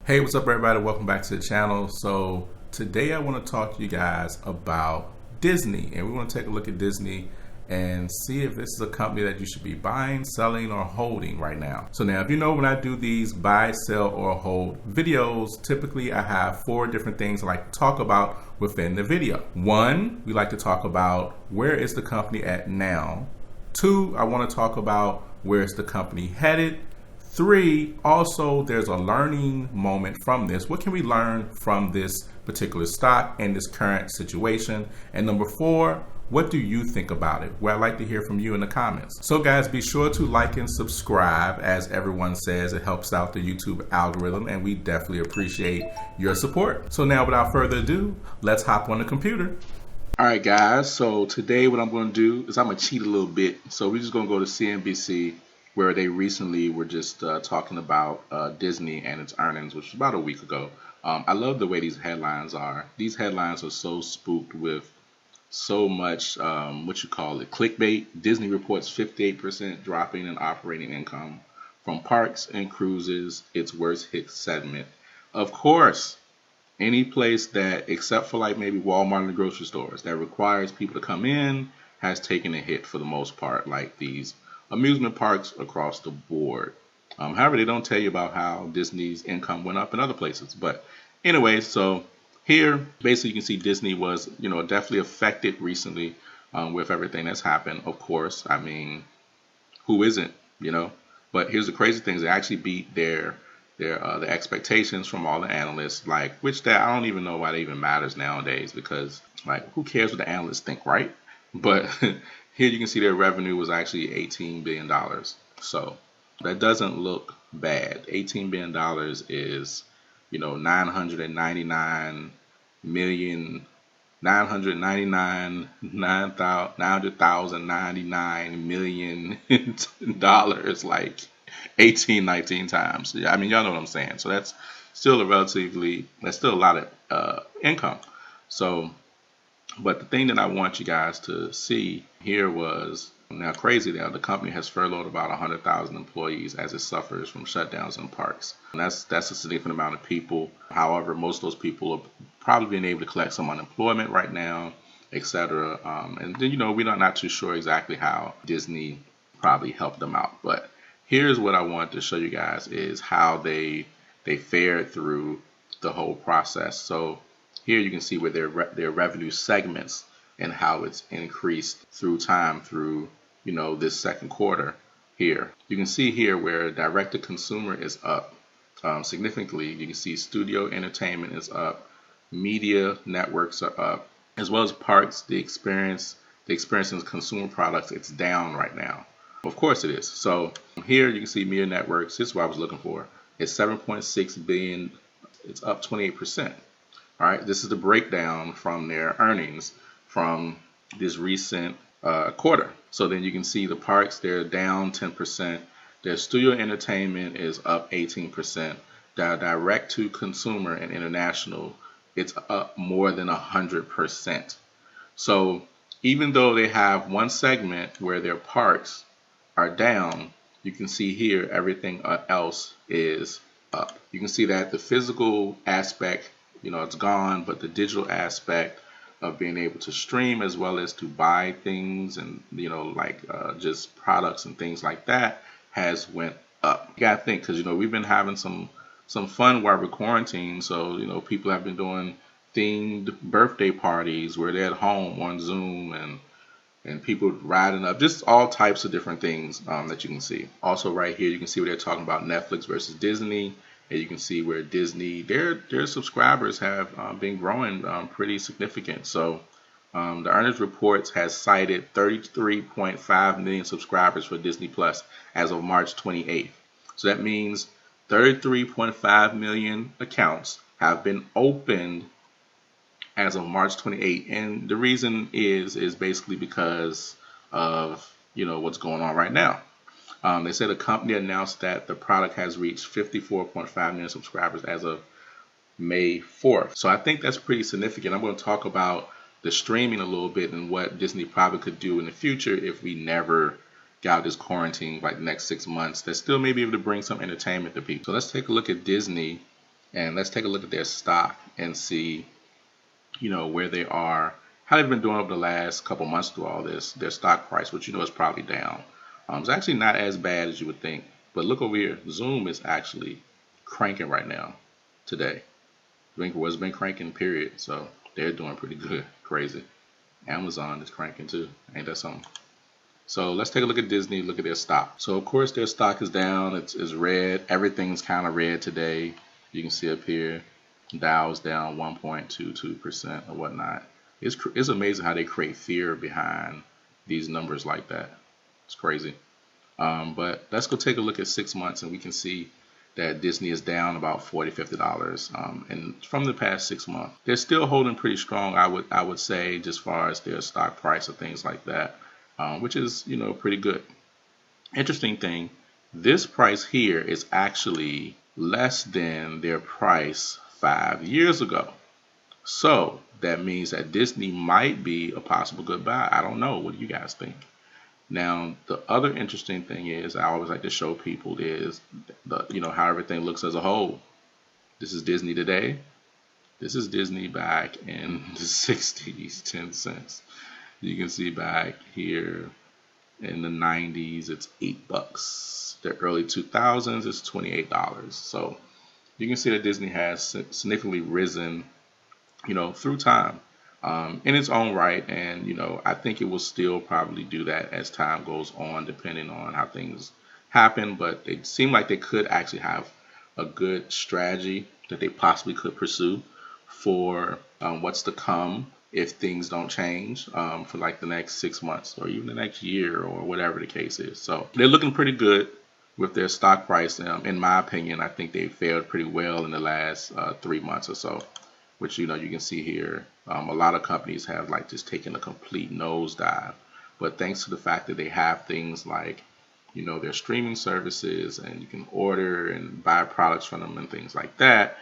Hey, what's up, everybody? Welcome back to the channel. So today I want to talk to you guys about Disney, and we want to take a look at Disney and see if this is a company that you should be buying, selling, or holding right now. So now, if you know, when I do these buy, sell, or hold videos, typically I have 4 different things I like to talk about within the video. 1, we like to talk about where is the company at now. 2, I want to talk about where is the company headed. 3, also there's a learning moment from this. What can we learn from this particular stock and this current situation? And number 4, what do you think about it? Well, I'd like to hear from you in the comments. So guys, be sure to like and subscribe. As everyone says, it helps out the YouTube algorithm, and we definitely appreciate your support. So now, without further ado, let's hop on the computer. All right, guys, so today what I'm going to do is I'm going to cheat a little bit. So we're just going to go to CNBC, where they recently were just talking about Disney and its earnings, which was about a week ago. I love the way these headlines are. These headlines are so spooked with so much, clickbait. Disney reports 58% dropping in operating income from parks and cruises, its worst hit segment. Of course, any place that, except for like maybe Walmart and the grocery stores, that requires people to come in has taken a hit for the most part, like these amusement parks across the board. However, they don't tell you about how Disney's income went up in other places. But anyway, so here, basically, you can see Disney was, definitely affected recently with everything that's happened. Of course, I mean, who isn't, But here's the crazy things: they actually beat the expectations from all the analysts, that I don't even know why that even matters nowadays, because who cares what the analysts think, right? But here you can see their revenue was actually $18 billion. So that doesn't look bad. $18 billion is, 999 million, 999 million dollars, like 18, 19 times. Yeah, I mean, y'all know what I'm saying. So that's still that's still a lot of income. So, but the thing that I want you guys to see here was, now crazy now, the company has furloughed about 100,000 employees as it suffers from shutdowns in parks. And that's a significant amount of people. However, most of those people are probably being able to collect some unemployment right now, etc. And then, we're not too sure exactly how Disney probably helped them out. But here's what I want to show you guys is how they fared through the whole process. So here you can see where their revenue segments and how it's increased through time through, this second quarter here. You can see here where direct to consumer is up significantly. You can see studio entertainment is up, media networks are up, as well as parks. The experience in consumer products, it's down right now. Of course it is. So here you can see media networks. This is what I was looking for. It's 7.6 billion. It's up 28%. All right, this is the breakdown from their earnings from this recent quarter. So then you can see the parks, they're down 10%. Their studio entertainment is up 18%. The direct to consumer and international, it's up more than 100%. So even though they have one segment where their parks are down, you can see here everything else is up. You can see that the physical aspect, it's gone, but the digital aspect of being able to stream as well as to buy things and, just products and things like that has went up. You gotta think, because, we've been having some fun while we're quarantined. So, people have been doing themed birthday parties where they're at home on Zoom and people riding up, just all types of different things that you can see. Also right here, you can see where they're talking about Netflix versus Disney. And you can see where Disney, their subscribers have been growing pretty significant. So the earnings reports has cited 33.5 million subscribers for Disney Plus as of March 28th. So that means 33.5 million accounts have been opened as of March 28th. And the reason is basically because of, what's going on right now. They said the company announced that the product has reached 54.5 million subscribers as of May 4th. So I think that's pretty significant. I'm going to talk about the streaming a little bit and what Disney probably could do in the future if we never got this quarantine, like the next 6 months. That still may be able to bring some entertainment to people. So let's take a look at Disney And let's take a look at their stock and see, where they are, how they've been doing over the last couple months through all this. Their stock price, which is probably down. It's actually not as bad as you would think. But look over here. Zoom is actually cranking right now today. Has been cranking, period. So they're doing pretty good. Crazy. Amazon is cranking too. Ain't that something? So let's take a look at Disney, look at their stock. So of course their stock is down. It's red. Everything's kind of red today. You can see up here, Dow's down 1.22% or whatnot. It's amazing how they create fear behind these numbers like that. It's crazy. But let's go take a look at 6 months, and we can see that Disney is down about $40, $50, and from the past 6 months, they're still holding pretty strong. I would say, just as far as their stock price or things like that, which is pretty good. Interesting thing, this price here is actually less than their price 5 years ago. So that means that Disney might be a possible good buy. I don't know. What do you guys think? Now, the other interesting thing is, I always like to show people is how everything looks as a whole. This is Disney today. This is Disney back in the 60s, 10 cents. You can see back here in the 90s, it's $8. The early 2000s, it's $28. So you can see that Disney has significantly risen, through time. In its own right, and I think it will still probably do that as time goes on, depending on how things happen. But they seem like they could actually have a good strategy that they possibly could pursue for what's to come if things don't change for like the next 6 months or even the next year or whatever the case is. So they're looking pretty good with their stock price. In my opinion, I think they fared pretty well in the last 3 months or so, which you can see here. A lot of companies have just taken a complete nosedive, but thanks to the fact that they have things like their streaming services, and you can order and buy products from them and things like that,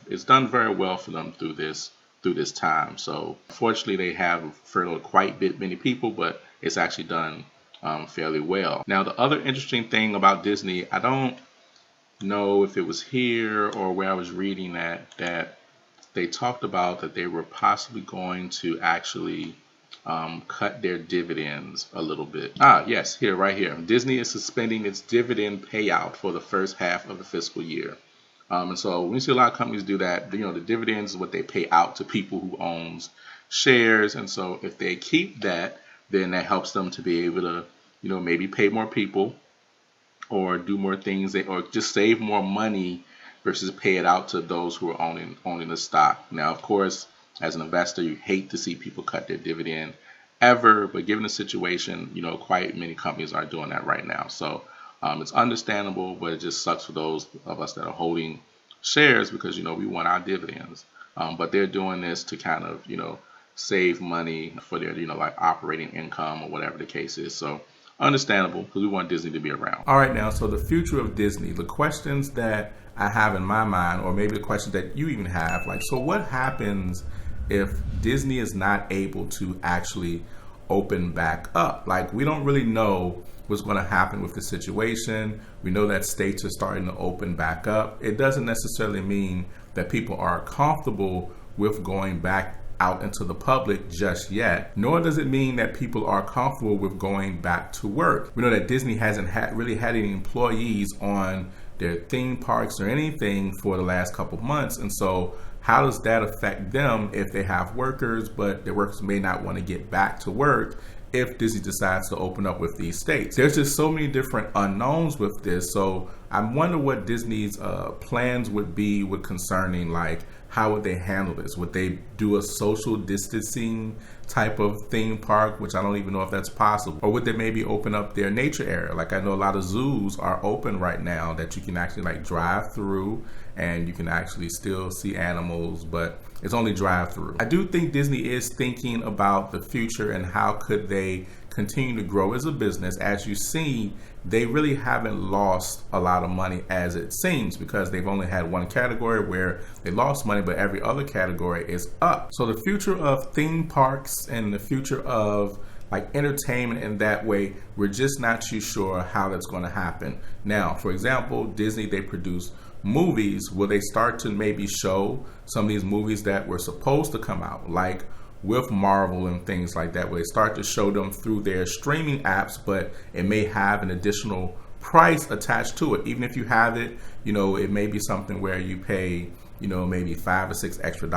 it's done very well for them through this time. So fortunately, they have furloughed quite many people, but it's actually done fairly well. Now, the other interesting thing about Disney, I don't know if it was here or where I was reading that they talked about that they were possibly going to actually cut their dividends a little bit. Yes, right here. Disney is suspending its dividend payout for the first half of the fiscal year. And so we see a lot of companies do that. The dividends is what they pay out to people who owns shares. And so if they keep that, then that helps them to be able to, maybe pay more people or do more things, or just save more money versus pay it out to those who are owning the stock. Now, of course, as an investor, you hate to see people cut their dividend ever, but given the situation, quite many companies are doing that right now. So it's understandable, but it just sucks for those of us that are holding shares because, we want our dividends. But they're doing this to kind of, save money for their, operating income or whatever the case is. So understandable, because we want Disney to be around. All right, now, so the future of Disney, the questions that I have in my mind, or maybe the questions that you even have, so what happens if Disney is not able to actually open back up? We don't really know what's going to happen with the situation. We know that states are starting to open back up. It doesn't necessarily mean that people are comfortable with going back out into the public just yet, nor does it mean that people are comfortable with going back to work. We know that Disney hasn't really had any employees on their theme parks or anything for the last couple months, and so how does that affect them if they have workers, but their workers may not want to get back to work if Disney decides to open up with these states? There's just so many different unknowns with this, so I wonder what Disney's plans would be with concerning how would they handle this? Would they do a social distancing type of theme park, which I don't even know if that's possible? Or would they maybe open up their nature area? I know a lot of zoos are open right now that you can actually drive through and you can actually still see animals, but it's only drive through. I do think Disney is thinking about the future and how could they continue to grow as a business. As you see, they really haven't lost a lot of money as it seems, because they've only had one category where they lost money, but every other category is up. So the future of theme parks and the future of entertainment in that way, we're just not too sure how that's going to happen. Now, for example, Disney, they produce movies, will they start to maybe show some of these movies that were supposed to come out, like with Marvel and things like that, where they start to show them through their streaming apps, but it may have an additional price attached to it. Even if you have it, it may be something where you pay, maybe $5 or $6 extra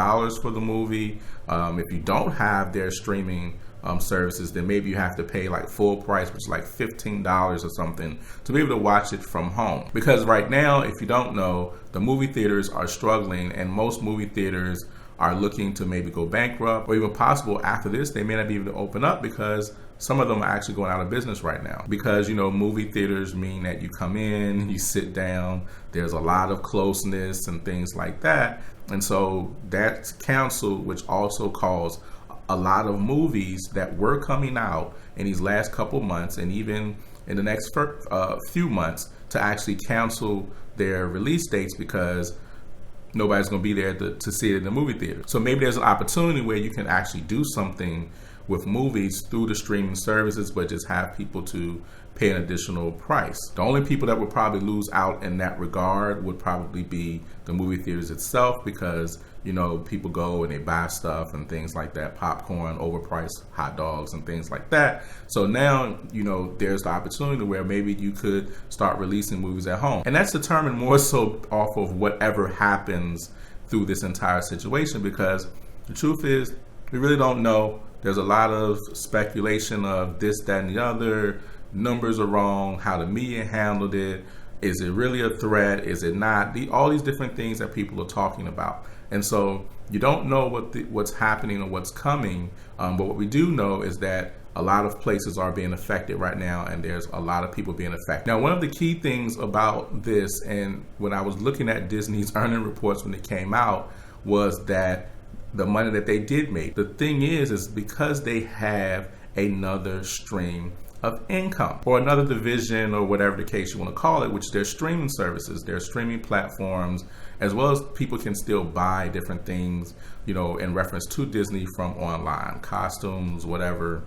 for the movie. If you don't have their streaming services, then maybe you have to pay like full price, which is like $15 or something, to be able to watch it from home. Because right now, if you don't know, the movie theaters are struggling, and most movie theaters are looking to maybe go bankrupt, or even possible after this, they may not be able to open up, because some of them are actually going out of business right now. Because, movie theaters mean that you come in, you sit down, there's a lot of closeness and things like that. And so that's canceled, which also caused a lot of movies that were coming out in these last couple months, and even in the next few months, to actually cancel their release dates, because nobody's going to be there to see it in the movie theater. So maybe there's an opportunity where you can actually do something with movies through the streaming services, but just have people to pay an additional price. The only people that would probably lose out in that regard would probably be the movie theaters itself, because people go and they buy stuff and things like that, popcorn, overpriced hot dogs and things like that. So now, there's the opportunity where maybe you could start releasing movies at home. And that's determined more so off of whatever happens through this entire situation, because the truth is, we really don't know. There's a lot of speculation of this, that, and the other. Numbers are wrong, how the media handled it. Is it really a threat? Is it not? All these different things that people are talking about. And so you don't know what's happening or what's coming. But what we do know is that a lot of places are being affected right now, and there's a lot of people being affected. Now, one of the key things about this, and when I was looking at Disney's earnings reports when it came out, was that the money that they did make. The thing is because they have another stream of income, or another division, or whatever the case you want to call it, which their streaming services, their streaming platforms, as well as people can still buy different things, in reference to Disney from online, costumes, whatever,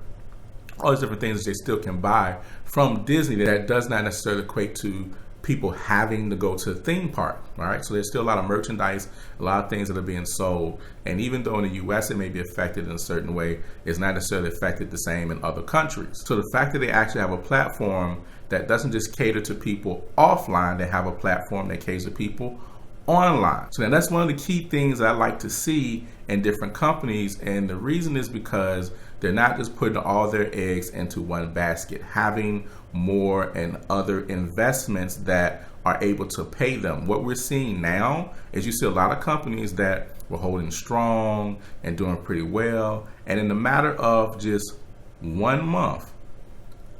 all these different things that they still can buy from Disney. That does not necessarily equate to people having to go to a theme park, all right? So there's still a lot of merchandise, a lot of things that are being sold. And even though in the US it may be affected in a certain way, it's not necessarily affected the same in other countries. So the fact that they actually have a platform that doesn't just cater to people offline, they have a platform that caters to people online. So now that's one of the key things that I like to see in different companies. And the reason is because they're not just putting all their eggs into one basket, having more and other investments that are able to pay them. What we're seeing now is you see a lot of companies that were holding strong and doing pretty well, and in the matter of just 1 month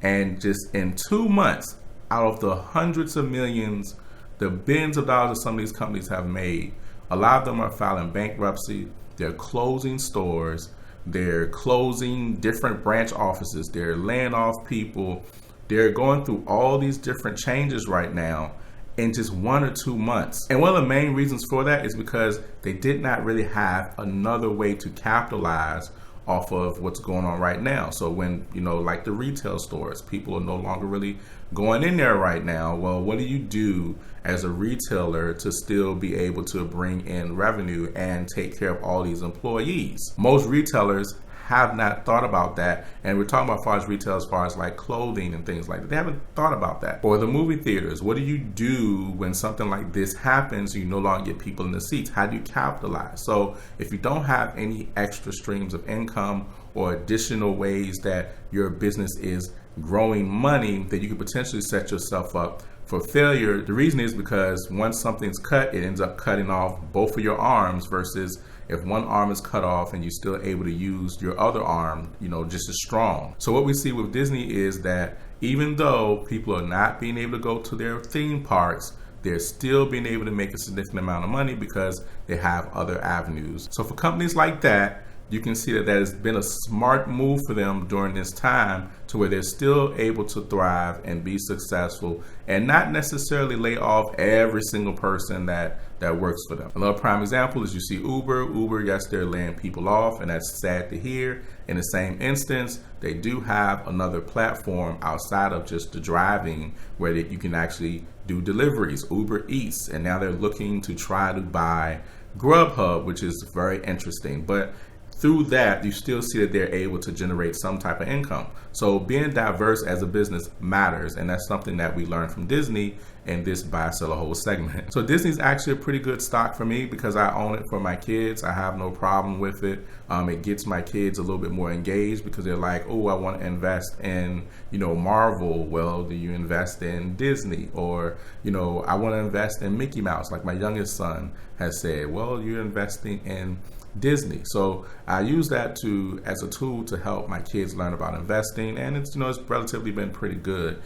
and just in 2 months, out of the hundreds of millions, the billions of dollars that some of these companies have made, a lot of them are filing bankruptcy. They're closing stores, they're closing different branch offices, they're laying off people. They're going through all these different changes right now in just 1 or 2 months. And one of the main reasons for that is because they did not really have another way to capitalize off of what's going on right now. So when, like the retail stores, people are no longer really going in there right now. Well, what do you do as a retailer to still be able to bring in revenue and take care of all these employees? Most retailers have not thought about that. And we're talking about as far as retail, as far as like clothing and things like that. They haven't thought about that. Or the movie theaters. What do you do when something like this happens? You no longer get people in the seats. How do you capitalize? So if you don't have any extra streams of income or additional ways that your business is growing money, then you could potentially set yourself up for failure. The reason is because once something's cut, it ends up cutting off both of your arms, versus if one arm is cut off and you're still able to use your other arm, just as strong. So what we see with Disney is that even though people are not being able to go to their theme parks, they're still being able to make a significant amount of money because they have other avenues. So for companies like that, you can see that has been a smart move for them during this time to where they're still able to thrive and be successful and not necessarily lay off every single person that works for them. Another prime example is you see Uber, yes, they're laying people off, and that's sad to hear. In the same instance, they do have another platform outside of just the driving where you can actually do deliveries, Uber Eats, and now they're looking to try to buy Grubhub, which is very interesting. But through that, you still see that they're able to generate some type of income. So being diverse as a business matters, and that's something that we learned from Disney in this buy, sell, or hold segment. So Disney's actually a pretty good stock for me because I own it for my kids. I have no problem with it. It gets my kids a little bit more engaged because they're like, oh, I want to invest in, Marvel. Well, do you invest in Disney? Or, I want to invest in Mickey Mouse. Like my youngest son has said, well, you're investing in Disney. So I use that as a tool to help my kids learn about investing, and it's relatively been pretty good.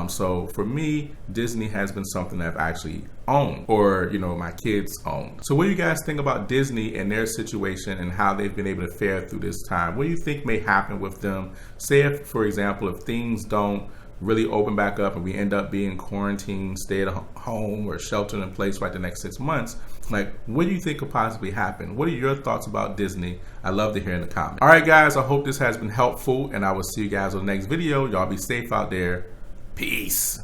So for me, Disney has been something that I've actually owned, or my kids own. So what do you guys think about Disney and their situation and how they've been able to fare through this time? What do you think may happen with them? Say if, for example, if things don't really open back up and we end up being quarantined, stay at home, or sheltered in place for like the next 6 months, like what do you think could possibly happen? What are your thoughts about Disney? I'd love to hear in the comments. All right, guys, I hope this has been helpful, and I will see you guys on the next video. Y'all be safe out there. Peace.